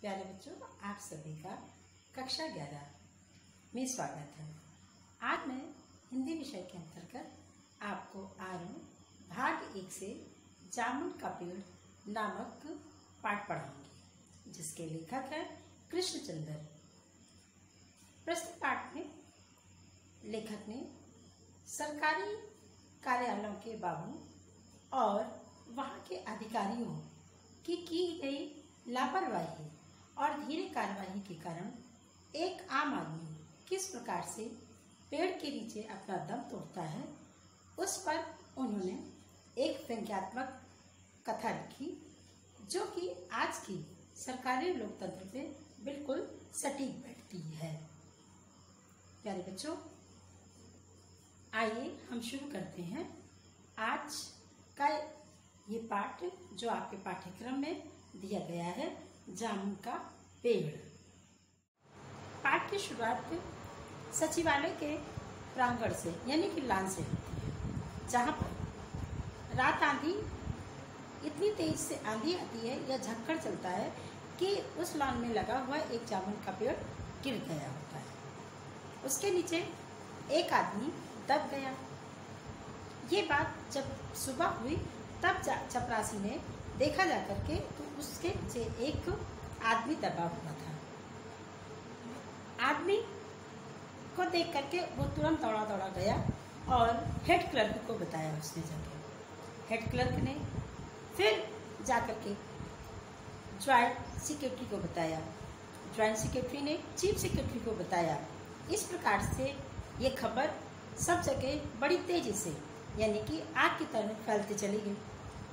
प्यारे बच्चों, आप सभी का कक्षा 11 में स्वागत है। आज मैं हिंदी विषय के अंतर्गत आपको आरंभ भाग 1 से जामुन का पेड़ नामक पाठ पढ़ाऊंगी, जिसके लेखक है कृष्णचंद्र। प्रस्तुत पाठ में लेखक ने सरकारी कार्यालयों के बाबू और वहाँ के अधिकारियों की गई लापरवाही और धीरे कार्यवाही के कारण एक आम आदमी किस प्रकार से पेड़ के नीचे अपना दम तोड़ता है, उस पर उन्होंने एक व्यंग्यात्मक कथा लिखी, जो कि आज की सरकारी लोकतंत्र पे बिल्कुल सटीक बैठती है। प्यारे बच्चों, आइए हम शुरू करते हैं आज का ये पाठ, जो आपके पाठ्यक्रम में दिया गया है, जामुन का पेड़। पाठ की शुरुआत सचिवालय के प्रांगण से यानी कि लॉन से होती है, जहाँ पर रात आंधी इतनी तेज से आंधी आती है या झक्कड़ चलता है कि उस लॉन में लगा हुआ एक जामुन का पेड़ गिर गया होता है। उसके नीचे एक आदमी दब गया। ये बात जब सुबह हुई तब चपरासी ने देखा जा करके तो उसके नीचे एक आदमी दबा हुआ था। आदमी को देख करके वो तुरंत दौड़ा दौड़ा गया और हेड क्लर्क को बताया। उसने जाके हेड क्लर्क ने फिर जाकर के ज्वाइंट सेक्रेटरी को बताया। ज्वाइंट सेक्रेटरी ने चीफ सेक्रेटरी को बताया। इस प्रकार से ये खबर सब जगह बड़ी तेजी से यानी कि आग की तरह फैलती चली गई।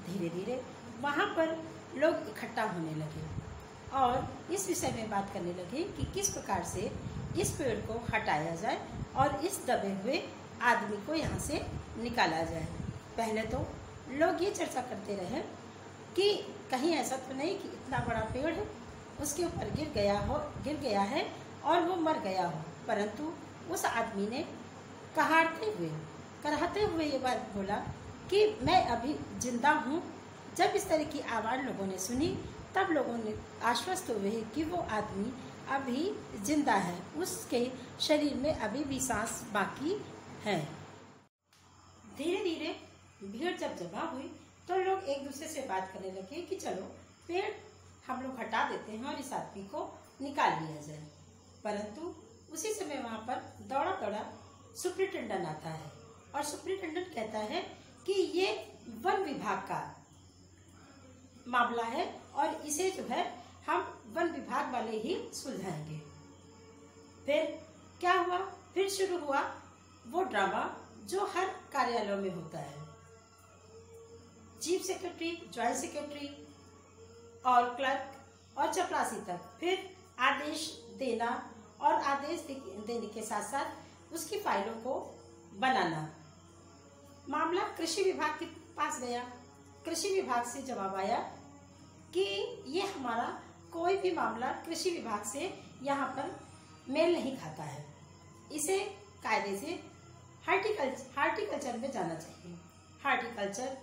धीरे धीरे वहाँ पर लोग इकट्ठा होने लगे और इस विषय में बात करने लगे कि किस प्रकार से इस पेड़ को हटाया जाए और इस दबे हुए आदमी को यहाँ से निकाला जाए। पहले तो लोग ये चर्चा करते रहे कि कहीं ऐसा तो नहीं कि इतना बड़ा पेड़ है उसके ऊपर गिर गया है और वो मर गया हो, परंतु उस आदमी ने कराहते हुए ये बात बोला कि मैं अभी जिंदा हूँ। जब इस तरह की आवाज़ लोगों ने सुनी तब लोगों ने आश्वस्त हुए कि वो आदमी अभी जिंदा है, उसके शरीर में अभी भी सांस बाकी है। धीरे धीरे भीड़ जब जमा हुई तो लोग एक दूसरे से बात करने लगे कि चलो पेड़ हम लोग हटा देते हैं और इस आदमी को निकाल लिया जाए। परंतु उसी समय वहाँ पर दौड़ा दौड़ा सुप्रिंटेंडेंट आता है और सुप्रिंटेंडेंट कहता है कि ये वन विभाग का मामला है और इसे जो है हम वन विभाग वाले ही सुलझाएंगे। फिर क्या हुआ? फिर शुरू हुआ वो ड्रामा जो हर कार्यालयों में होता है। चीफ सेक्रेटरी, ज्वाइंट सेक्रेटरी और क्लर्क और चपरासी तक फिर आदेश देना और आदेश देने के साथ साथ उसकी फाइलों को बनाना। मामला कृषि विभाग के पास गया। कृषि विभाग से जवाब आया कि ये हमारा कोई भी मामला कृषि विभाग से यहाँ पर मेल नहीं खाता है, इसे कायदे से हार्टिकल्चर में जाना चाहिए। हार्टिकल्चर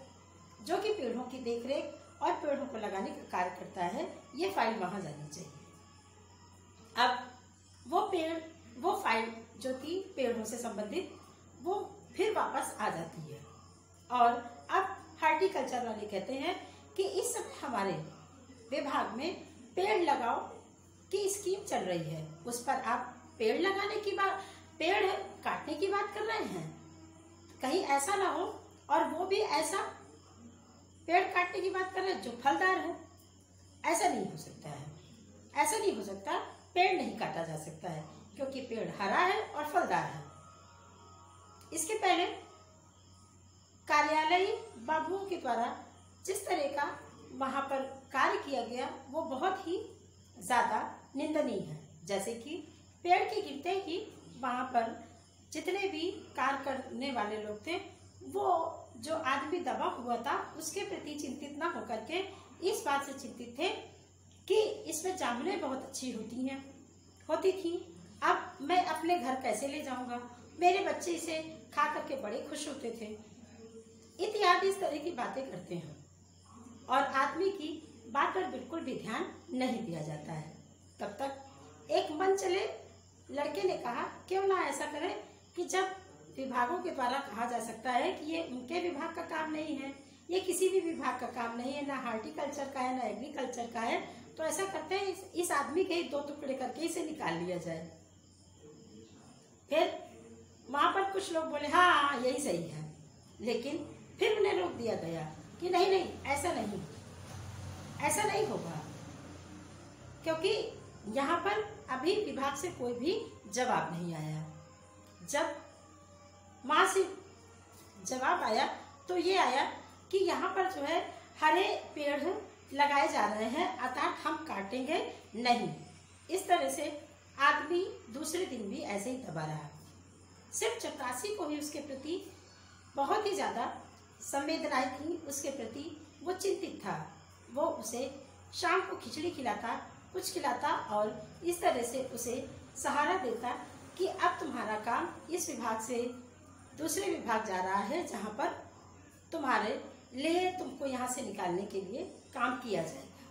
जो कि पेड़ों की देखरेख और पेड़ों को लगाने का कार्य करता है, ये फाइल वहाँ जानी चाहिए। अब वो फाइल जो थी पेड़ों से संबंधित, वो फिर वापस आ जाती है और अब हार्टिकल्चर वाले कहते हैं कि इस समय हमारे विभाग में पेड़ लगाओ की स्कीम चल रही है, उस पर आप पेड़ लगाने की बात, पेड़ काटने की बात कर रहे हैं। कहीं ऐसा ना हो और वो भी ऐसा पेड़ काटने की बात कर रहे हैं जो फलदार है। ऐसा नहीं हो सकता है, ऐसा नहीं हो सकता। पेड़ नहीं काटा जा सकता है क्योंकि पेड़ हरा है और फलदार है। इसके पहले कार्यालयी बाबुओं के द्वारा जिस तरह का वहां पर कार्य किया गया वो बहुत ही ज्यादा निंदनीय है। जैसे कि पेड़ के गिरते ही वहां पर जितने भी कार्य करने वाले लोग थे, वो जो आदमी दबा हुआ था उसके प्रति चिंतित ना होकर के इस बात से चिंतित थे कि इसमें जामुनें बहुत अच्छी होती थी। अब मैं अपने घर कैसे ले जाऊंगा, मेरे बच्चे इसे खा करके बड़े खुश होते थे, इत्यादि इस तरह की बातें करते हैं और आदमी की बात पर बिल्कुल भी ध्यान नहीं दिया जाता है। तब तक एक मन चले लड़के ने कहा, क्यों ना ऐसा करें कि जब विभागों के द्वारा कहा जा सकता है कि ये उनके विभाग का काम नहीं है, ये किसी भी विभाग का काम नहीं है, ना हॉर्टिकल्चर का है ना एग्रीकल्चर का है, तो ऐसा करते हैं इस आदमी के 2 टुकड़े करके इसे निकाल लिया जाए। फिर वहां पर कुछ लोग बोले हाँ यही सही है, लेकिन फिर उन्हें रोक दिया गया कि नहीं नहीं ऐसा नहीं होगा, क्योंकि यहाँ पर अभी विभाग से कोई भी जवाब नहीं आया। जब वहां से जवाब आया तो ये आया कि यहाँ पर जो है हरे पेड़ लगाए जा रहे हैं, अर्थात हम काटेंगे नहीं। इस तरह से आदमी दूसरे दिन भी ऐसे ही दबा रहा। सिर्फ चपरासी को ही उसके प्रति बहुत ही ज्यादा संवेदनाएं थी, उसके प्रति वो चिंतित था। वो उसे शाम को खिचड़ी खिलाता, कुछ खिलाता और इस तरह से उसे सहारा देता कि अब तुम्हारा काम इस विभाग से दूसरे विभाग जा रहा है, जहाँ पर तुम्हारे लिए तुमको यहाँ से निकालने के लिए काम किया जाएगा।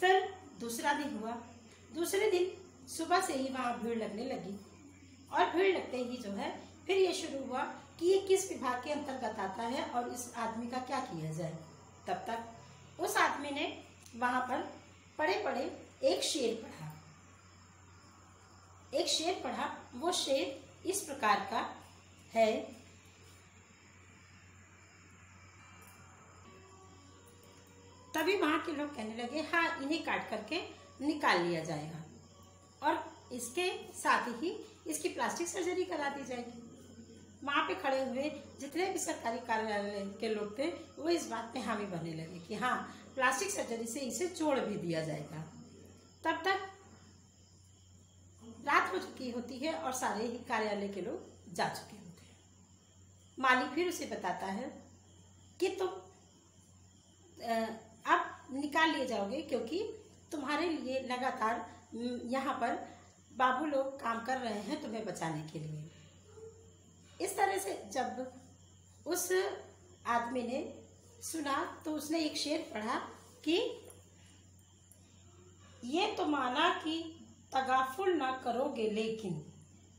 फिर दूसरा दिन हुआ। दूसरे दिन सुबह से ही वहाँ भीड़ लगने लगी और भीड़ लगते ही जो है फिर ये शुरू हुआ कि ये किस विभाग के अंतर्गत आता है और इस आदमी का क्या किया जाए। तब तक उस आदमी ने वहां पर पड़े पड़े एक शेर पढ़ा। वो शेर इस प्रकार का है, तभी वहां के लोग कहने लगे हाँ इन्हें काट करके निकाल लिया जाएगा और इसके साथ ही इसकी प्लास्टिक सर्जरी करा दी जाएगी। वहां पे खड़े हुए जितने भी सरकारी कार्यालय के लोग थे वो इस बात में हामी बनने लगे कि हाँ प्लास्टिक सर्जरी से इसे जोड़ भी दिया जाएगा। तब तक रात हो चुकी होती है और सारे ही कार्यालय के लोग जा चुके होते हैं। माली फिर उसे बताता है कि तुम अब निकाल लिए जाओगे, क्योंकि तुम्हारे लिए लगातार यहाँ पर बाबू लोग काम कर रहे हैं तुम्हें बचाने के लिए। इस तरह से जब उस आदमी ने सुना तो उसने एक शेर पढ़ा कि ये तो माना कि तगाफुल ना करोगे लेकिन,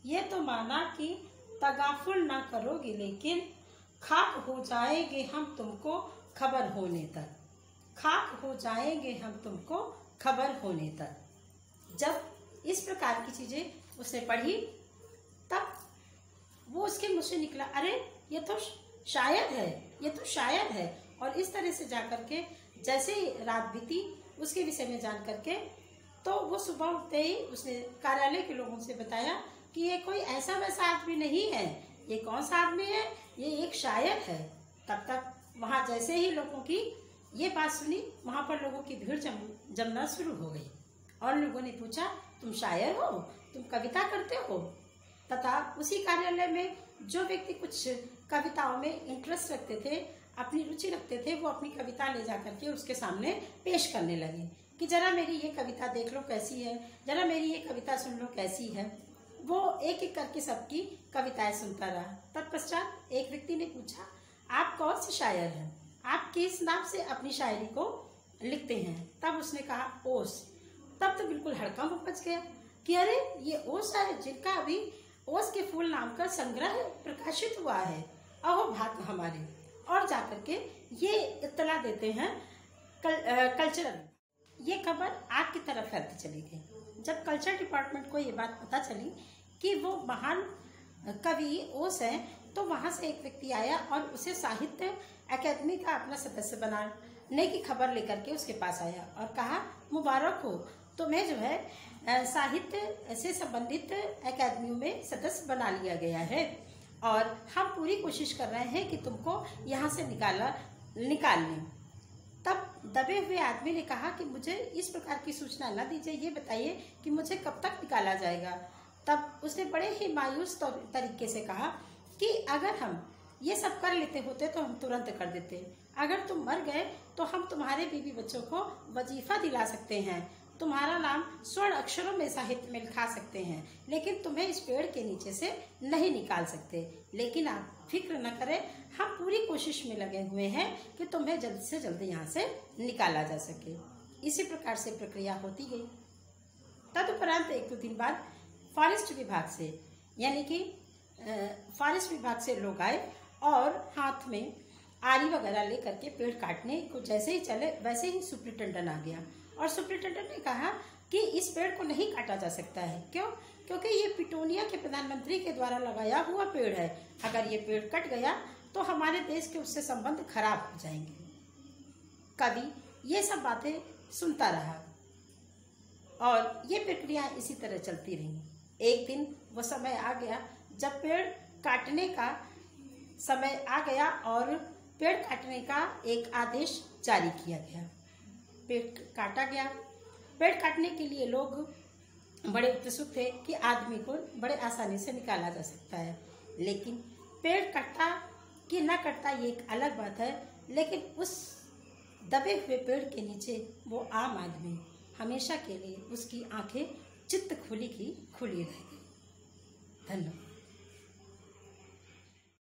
ये तो माना कि तगाफुल ना करोगे लेकिन खाक हो जाएंगे हम तुमको खबर होने तक, खाक हो जाएंगे हम तुमको खबर होने तक। जब इस प्रकार की चीजें उसने पढ़ी तब वो उसके मुंह से निकला, अरे ये तो शायद है, ये तो शायद है। और इस तरह से जाकर के जैसे ही रात बीती उसके विषय में जान करके तो वो सुबह उठते ही उसने कार्यालय के लोगों से बताया कि ये कोई ऐसा वैसा आदमी नहीं है, ये कौन सा आदमी है, ये एक शायर है। तब तक वहां जैसे ही लोगों की ये बात सुनी वहां पर लोगों की भीड़ जमना शुरू हो गई और लोगों ने पूछा तुम शायर हो, तुम कविता करते हो? तथा उसी कार्यालय में जो व्यक्ति कुछ कविताओं में इंटरेस्ट रखते थे, अपनी रुचि रखते थे, वो अपनी कविता ले जा करके उसके सामने पेश करने लगे कि जरा मेरी ये कविता देख लो कैसी है, जरा मेरी ये कविता सुन लो कैसी है। वो एक एक करके सबकी कविताएं सुनता रहा। तत्पश्चात एक व्यक्ति ने पूछा आप कौन से शायर हैं, आप किस नाम से अपनी शायरी को लिखते हैं? तब उसने कहा ओस। तब तो बिल्कुल हड़कंप मच गया कि अरे ये ओस है जिनका अभी ओस के फूल नाम का संग्रह प्रकाशित हुआ है, अहो भाग हमारे। और जाकर के ये इत्तला देते हैं कल्चरल। ये खबर आग की तरफ फैलती चली गई। जब कल्चर डिपार्टमेंट को ये बात पता चली कि वो महान कवि ओस है, तो वहां से एक व्यक्ति आया और उसे साहित्य अकादमी का अपना सदस्य बनाने की खबर लेकर के उसके पास आया और कहा मुबारक हो, तुम्हें जो है साहित्य से संबंधित अकादमियों में सदस्य बना लिया गया है और हम पूरी कोशिश कर रहे हैं कि तुमको यहाँ से निकाल लें। तब दबे हुए आदमी ने कहा कि मुझे इस प्रकार की सूचना न दीजिए, ये बताइए कि मुझे कब तक निकाला जाएगा। तब उसने बड़े ही मायूस तरीके से कहा कि अगर हम ये सब कर लेते होते तो हम तुरंत कर देते, अगर तुम मर गए तो हम तुम्हारे बीवी बच्चों को वजीफा दिला सकते हैं, तुम्हारा नाम स्वर्ण अक्षरों में साहित्य में लिखा सकते हैं, लेकिन तुम्हें इस पेड़ के नीचे से नहीं निकाल सकते। लेकिन आप फिक्र न करें, हम पूरी कोशिश में लगे हुए हैं कि तुम्हें जल्द से जल्द यहाँ से निकाला जा सके। इसी प्रकार से प्रक्रिया होती गई। तदुपरांत एक दो दिन बाद फॉरेस्ट विभाग से यानी कि फॉरेस्ट विभाग से लोग आए और हाथ में आरी वगैरह लेकर के पेड़ काटने को जैसे ही चले वैसे ही सुपरिटेंडेंट आ गया और सुपरिटेंडेंट ने कहा कि इस पेड़ को नहीं काटा जा सकता है। क्यों? क्योंकि ये पिटोनिया के प्रधानमंत्री के द्वारा लगाया हुआ पेड़ है। अगर ये पेड़ कट गया तो हमारे देश के उससे संबंध खराब हो जाएंगे। कवि ये सब बातें सुनता रहा और ये प्रक्रिया इसी तरह चलती रही। एक दिन वो समय आ गया जब पेड़ काटने का समय आ गया और पेड़ काटने का एक आदेश जारी किया गया। पेड़ काटा गया। पेड़ काटने के लिए लोग बड़े उत्सुक थे कि आदमी को बड़े आसानी से निकाला जा सकता है, लेकिन पेड़ कटता कि ना कटता ये एक अलग बात है, लेकिन उस दबे हुए पेड़ के नीचे वो आम आदमी हमेशा के लिए उसकी आंखें चित्त खुली की खुली रह गई। धन्यवाद।